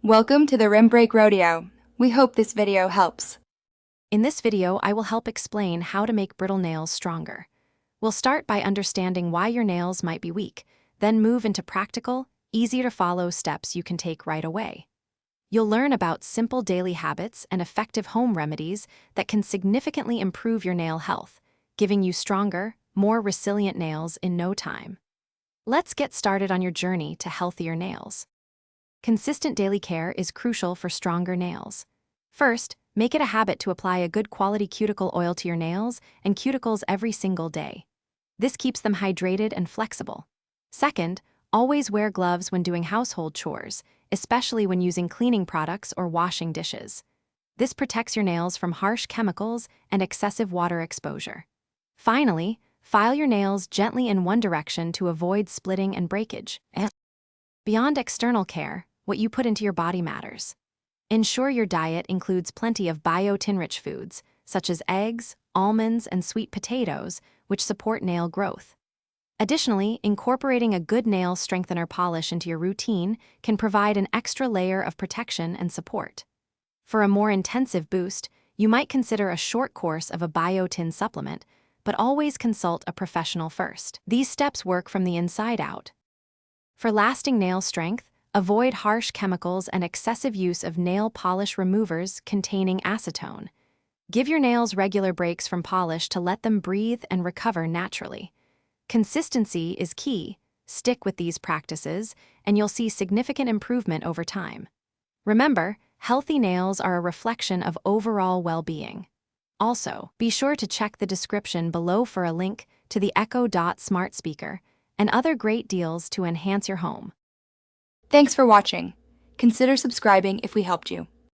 Welcome to the Rim Break Rodeo. We hope this video helps. In this video, I will help explain how to make brittle nails stronger. We'll start by understanding why your nails might be weak, then move into practical, easy-to-follow steps you can take right away. You'll learn about simple daily habits and effective home remedies that can significantly improve your nail health, giving you stronger, more resilient nails in no time. Let's get started on your journey to healthier nails. Consistent daily care is crucial for stronger nails. First, make it a habit to apply a good quality cuticle oil to your nails and cuticles every single day. This keeps them hydrated and flexible. Second, always wear gloves when doing household chores, especially when using cleaning products or washing dishes. This protects your nails from harsh chemicals and excessive water exposure. Finally, file your nails gently in one direction to avoid splitting and breakage. Beyond external care, what you put into your body matters. Ensure your diet includes plenty of biotin-rich foods, such as eggs, almonds, and sweet potatoes, which support nail growth. Additionally, incorporating a good nail strengthener polish into your routine can provide an extra layer of protection and support. For a more intensive boost, you might consider a short course of a biotin supplement, but always consult a professional first. These steps work from the inside out. For lasting nail strength, avoid harsh chemicals and excessive use of nail polish removers containing acetone. Give your nails regular breaks from polish to let them breathe and recover naturally. Consistency is key. Stick with these practices, and you'll see significant improvement over time. Remember, healthy nails are a reflection of overall well-being. Also, be sure to check the description below for a link to the Echo Dot smart speaker and other great deals to enhance your home. Thanks for watching. Consider subscribing if we helped you.